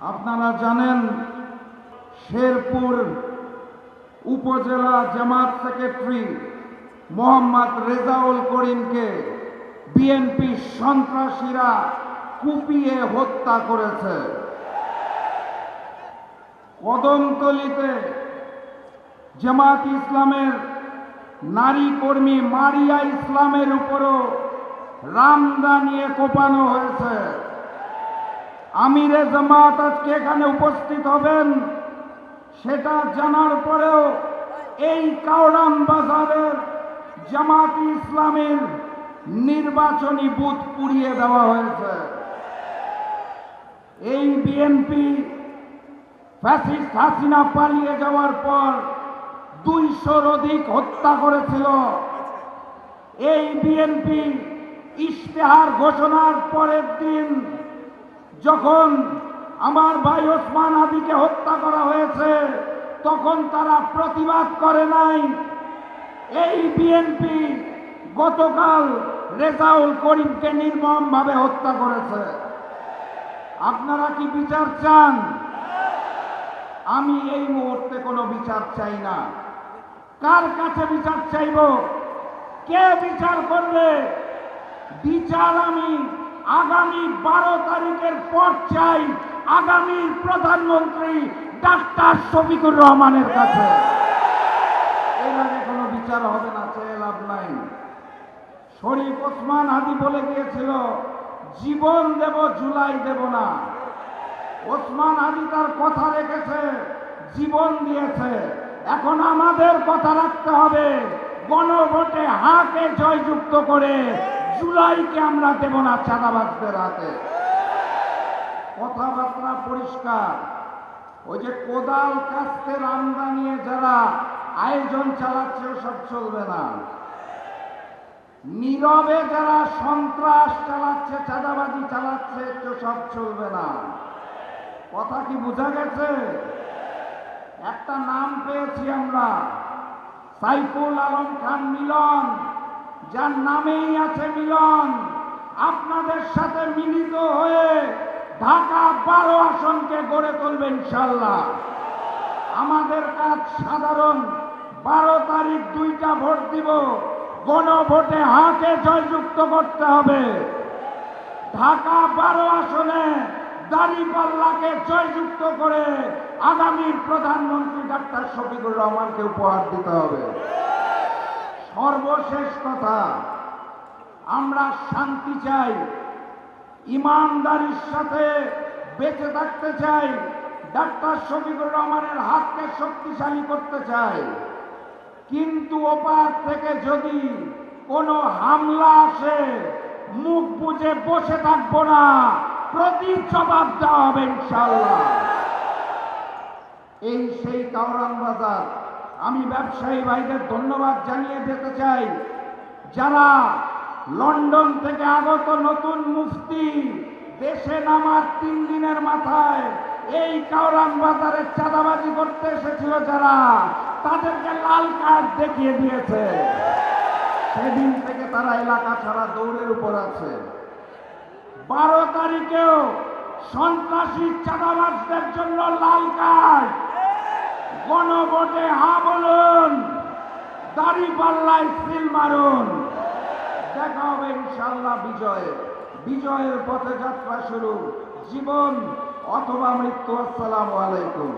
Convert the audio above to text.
আপনারা জানেন শেরপুর উপজেলা জামাত সেক্রেটারি মোহাম্মদ রেজাউল করিমকে বিএনপি সন্ত্রাসীরা কুপিয়ে হত্যা করেছে। কদমতলীতে জামাত ইসলামের নারী কর্মী মারিয়া ইসলামের উপরও রামদা নিয়ে কোপানো হয়েছে। আমিরে জামাত আজকে এখানে উপস্থিত হবেন সেটা জানার পরেও এই কাওরান বাজারের জামাত ইসলামের নির্বাচনী বুথ পুড়িয়ে দেওয়া হয়েছে। এই বিএনপি ফ্যাসিস্ট হাসিনা পালিয়ে যাওয়ার পর 200-র অধিক হত্যা করেছিল। এই বিএনপি ইশতেহার ঘোষণার পরের দিন যখন আমার ভাই ওসমান আদিকে হত্যা করা হয়েছে তখন তারা প্রতিবাদ করে নাই। এই বিএনপি গতকাল রেজাউল করিমকে নির্মমভাবে হত্যা করেছে। আপনারা কি বিচার চান? আমি এই মুহূর্তে কোনো বিচার চাই না। কার কাছে বিচার চাইব? কে বিচার করবে? বিচার আমি আগামী 12 তারিখের পর চাই আগামী প্রধানমন্ত্রী ডাক্তার শফিকুর রহমানের কাছে। এর আগে কোনো বিচার হবে না, চেয়ে লাভ নাই। শরীফ ওসমান হাদি বলে গিয়েছিল জীবন দেব জুলাই দেব না। ওসমান হাদি তার কথা রেখেছে, জীবন দিয়েছে। এখন আমাদের কথা রাখতে হবে, গণভোটে হাকে জয়যুক্ত করে জুলাইকে আমরা দেব না চাঁদাবাজদের হাতে। কথাবার্তা পরিষ্কার। ওই যে কোদাল কাস্তে রামদা নিয়ে যারা আয়োজন চালাচ্ছে সব চলবে না। নীরবে যারা সন্ত্রাস চালাচ্ছে, চাঁদাবাজি চালাচ্ছে সব চলবে না। কথা কি বোঝা গেছে? একটা নাম পেয়েছি আমরা, সাইফুল আলম খান মিলন, যার নামেই আছে মিলন। আপনাদের সাথে মিলিত হয়ে ঢাকা 12 আসনকে গড়ে তুলবে ইনশাআল্লাহ। আমাদের কাজ সাধারণ, 12 তারিখ 2টা ভোট দিব। গণভোটে হাকে জয়যুক্ত করতে হবে। ঢাকা 12 আসনে দাঁড়িপাল্লাকে জয়যুক্ত করে আগামীর প্রধানমন্ত্রী ডাক্তার শফিকুর রহমানকে উপহার দিতে হবে। সর্বশেষ কথা, আমরা শান্তি চাই, ইমানদারির সাথে বেঁচে থাকতে চাই, ডাক্তার শফিকুর রহমানের হাতকে শক্তিশালী করতে চাই। কিন্তু ওপার থেকে যদি কোনো হামলা আসে মুখ বুজে বসে থাকবো না, প্রতি জবাব দেওয়া হবে ইনশাআল্লাহ। এই সেই কাওরান বাজার। আমি ব্যবসায়ী ভাইদের ধন্যবাদ জানিয়ে দিতে চাই, যারা লন্ডন থেকে আগত নতুন মুফতি দেশে নামার 3 দিনের মাথায় এই কাওরান বাজারে চাঁদাবাজি করতে এসেছিল, যারা তাদেরকে লাল কার্ড দেখিয়ে দিয়েছে। সেদিন থেকে তারা এলাকা ছাড়া দৌড়ের উপর আছে। 12 তারিখেও সন্ত্রাসী চাঁদাবাজদের জন্য লাল কার্ড। গণভোটে হা বলুন, দাঁড়িপাল্লায় সিল মারুন। দেখা হবে ইনশাআল্লাহ বিজয়ে। বিজয়ের পথে যাত্রা শুরু, জীবন অথবা মৃত্যু। আসসালামু আলাইকুম।